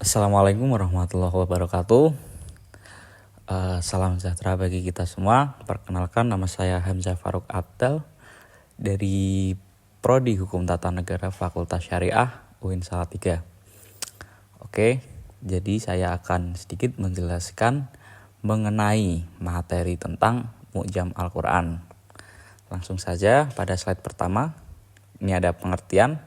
Assalamualaikum warahmatullahi wabarakatuh. Salam sejahtera bagi kita semua. Perkenalkan, nama saya Hamzah Faruk Abdal dari Prodi Hukum Tata Negara Fakultas Syariah UIN Salatiga. Oke, jadi saya akan sedikit menjelaskan mengenai materi tentang Mu'jam Al-Quran. Langsung saja pada slide pertama, ini ada pengertian.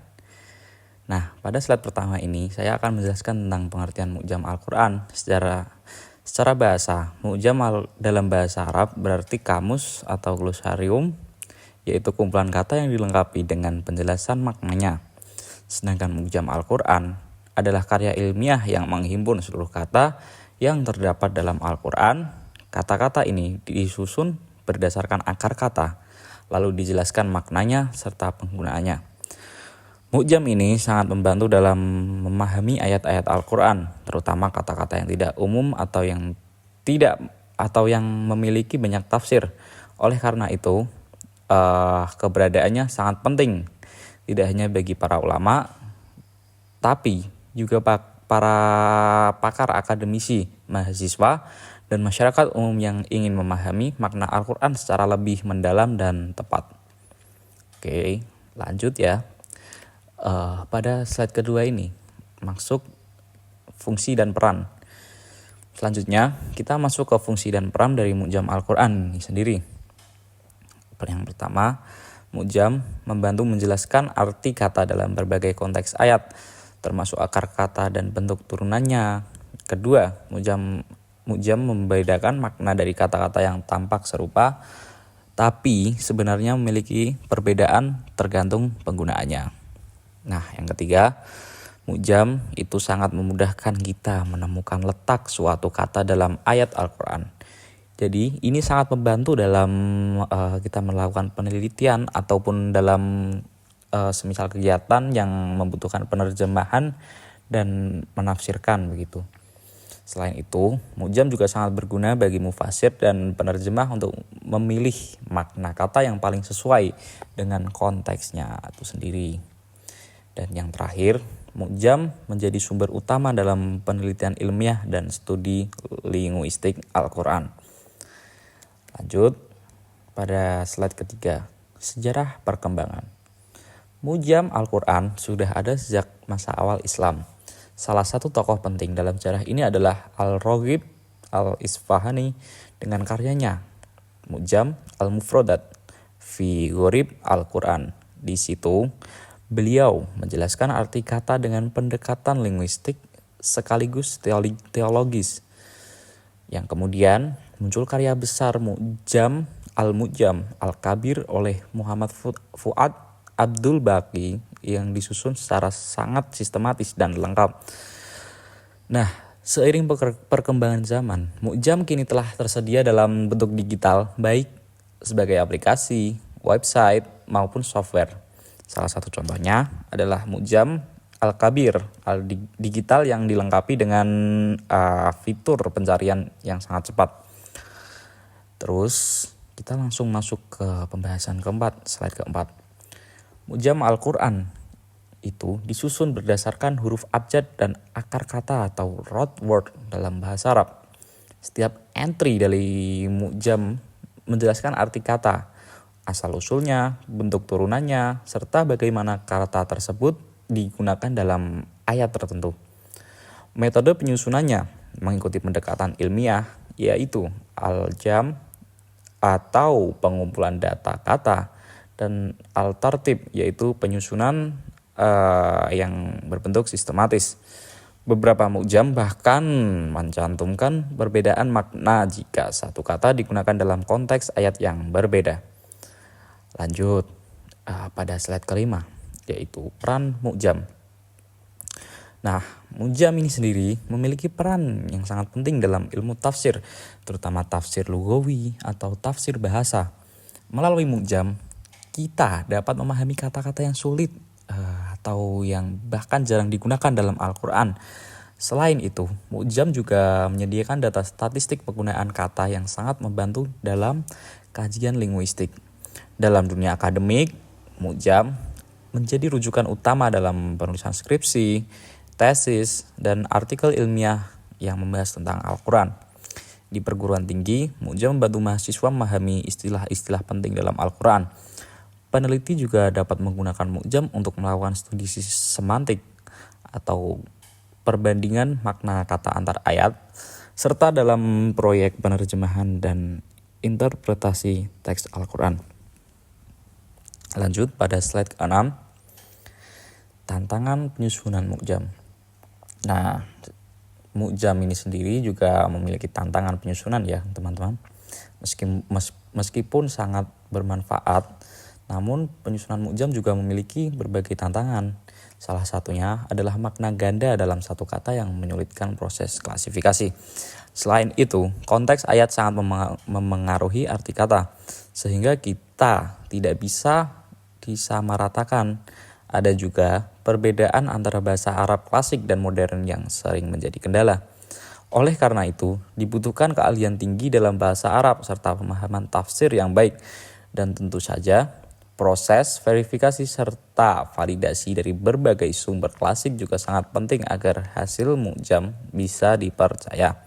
Nah, pada slide pertama ini saya akan menjelaskan tentang pengertian Mu'jam Al-Quran secara bahasa. Mu'jam dalam bahasa Arab berarti kamus atau glosarium, yaitu kumpulan kata yang dilengkapi dengan penjelasan maknanya. Sedangkan Mu'jam Al-Quran adalah karya ilmiah yang menghimpun seluruh kata yang terdapat dalam Al-Quran. Kata-kata ini disusun berdasarkan akar kata, lalu dijelaskan maknanya serta penggunaannya. Mu'jam ini sangat membantu dalam memahami ayat-ayat Al-Quran, terutama kata-kata yang tidak umum atau yang memiliki banyak tafsir. Oleh karena itu, keberadaannya sangat penting, tidak hanya bagi para ulama, tapi juga para pakar akademisi, mahasiswa, dan masyarakat umum yang ingin memahami makna Al-Quran secara lebih mendalam dan tepat. Oke, lanjut ya. Pada slide kedua ini masuk fungsi dan peran. Selanjutnya kita masuk ke fungsi dan peran dari Mu'jam Al-Quran ini sendiri. Yang pertama, Mu'jam membantu menjelaskan arti kata dalam berbagai konteks ayat, termasuk akar kata dan bentuk turunannya. Kedua, Mu'jam membedakan makna dari kata-kata yang tampak serupa tapi sebenarnya memiliki perbedaan tergantung penggunaannya. Nah, yang ketiga, Mu'jam itu sangat memudahkan kita menemukan letak suatu kata dalam ayat Al-Quran. Jadi, ini sangat membantu dalam kita melakukan penelitian ataupun dalam semisal kegiatan yang membutuhkan penerjemahan dan menafsirkan begitu. Selain itu, Mu'jam juga sangat berguna bagi mufasir dan penerjemah untuk memilih makna kata yang paling sesuai dengan konteksnya itu sendiri. Dan yang terakhir, Mu'jam menjadi sumber utama dalam penelitian ilmiah dan studi linguistik Al-Quran. Lanjut pada slide ketiga, sejarah perkembangan. Mu'jam Al-Quran sudah ada sejak masa awal Islam. Salah satu tokoh penting dalam sejarah ini adalah Al-Raghib Al-Isfahani dengan karyanya Mu'jam Al-Mufradat fi Gharib Al-Quran. Di situ beliau menjelaskan arti kata dengan pendekatan linguistik sekaligus teologis. Yang kemudian muncul karya besar Mu'jam Al-Mu'jam Al-Kabir oleh Muhammad Fuad Abdul Baqi yang disusun secara sangat sistematis dan lengkap. Nah, seiring perkembangan zaman, Mu'jam kini telah tersedia dalam bentuk digital, baik sebagai aplikasi, website, maupun software. Salah satu contohnya adalah Mu'jam Al-Kabir digital yang dilengkapi dengan fitur pencarian yang sangat cepat. Terus kita langsung masuk ke pembahasan keempat, slide keempat. Mu'jam Al-Quran itu disusun berdasarkan huruf abjad dan akar kata atau root word dalam bahasa Arab. Setiap entry dari Mu'jam menjelaskan arti kata, asal-usulnya, bentuk turunannya, serta bagaimana kata tersebut digunakan dalam ayat tertentu. Metode penyusunannya mengikuti pendekatan ilmiah, yaitu al-jam atau pengumpulan data kata, dan al-tartib, yaitu penyusunan yang berbentuk sistematis. Beberapa Mu'jam bahkan mencantumkan perbedaan makna jika satu kata digunakan dalam konteks ayat yang berbeda. Lanjut pada slide kelima, yaitu peran Mu'jam. Nah, Mu'jam ini sendiri memiliki peran yang sangat penting dalam ilmu tafsir, terutama tafsir lughawi atau tafsir bahasa. Melalui Mu'jam, kita dapat memahami kata-kata yang sulit atau yang bahkan jarang digunakan dalam Al-Quran. Selain itu, Mu'jam juga menyediakan data statistik penggunaan kata yang sangat membantu dalam kajian linguistik. Dalam dunia akademik, Mu'jam menjadi rujukan utama dalam penulisan skripsi, tesis, dan artikel ilmiah yang membahas tentang Al-Quran. Di perguruan tinggi, Mu'jam membantu mahasiswa memahami istilah-istilah penting dalam Al-Quran. Peneliti juga dapat menggunakan Mu'jam untuk melakukan studi semantik atau perbandingan makna kata antar ayat, serta dalam proyek penerjemahan dan interpretasi teks Al-Quran. Lanjut pada slide ke-6, tantangan penyusunan Mu'jam. Nah, Mu'jam ini sendiri juga memiliki tantangan penyusunan ya teman-teman. Meskipun sangat bermanfaat, namun penyusunan Mu'jam juga memiliki berbagai tantangan. Salah satunya adalah makna ganda dalam satu kata yang menyulitkan proses klasifikasi. Selain itu, konteks ayat sangat memengaruhi arti kata, sehingga kita tidak bisa disamaratakan. Ada juga perbedaan antara bahasa Arab klasik dan modern yang sering menjadi kendala. Oleh karena itu, dibutuhkan keahlian tinggi dalam bahasa Arab serta pemahaman tafsir yang baik. Dan tentu saja, proses verifikasi serta validasi dari berbagai sumber klasik juga sangat penting agar hasil Mu'jam bisa dipercaya.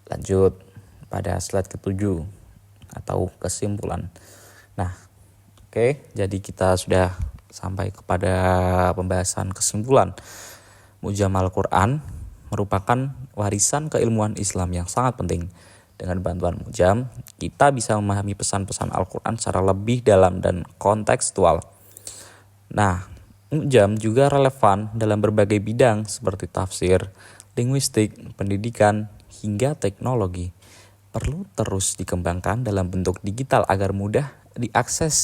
Lanjut pada slide ke-7 atau kesimpulan. Nah, oke, jadi kita sudah sampai kepada pembahasan kesimpulan. Mu'jam Al-Quran merupakan warisan keilmuan Islam yang sangat penting. Dengan bantuan Mu'jam, kita bisa memahami pesan-pesan Al-Quran secara lebih dalam dan kontekstual. Nah, Mu'jam juga relevan dalam berbagai bidang seperti tafsir, linguistik, pendidikan, hingga teknologi. Perlu terus dikembangkan dalam bentuk digital agar mudah diakses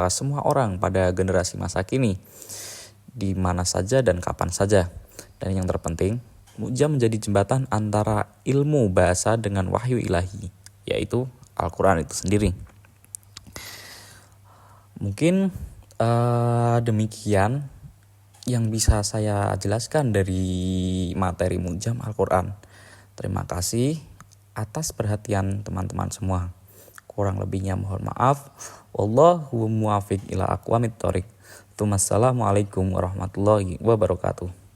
semua orang pada generasi masa kini, di mana saja dan kapan saja. Dan yang terpenting, Mu'jam menjadi jembatan antara ilmu bahasa dengan wahyu ilahi, yaitu Al-Quran itu sendiri. Mungkin demikian yang bisa saya jelaskan dari materi Mu'jam Al-Quran. Terima kasih atas perhatian teman-teman semua. Kurang lebihnya mohon maaf. Wallahu muwaffiq ila aqwamit thoriq. Assalamualaikum warahmatullahi wabarakatuh.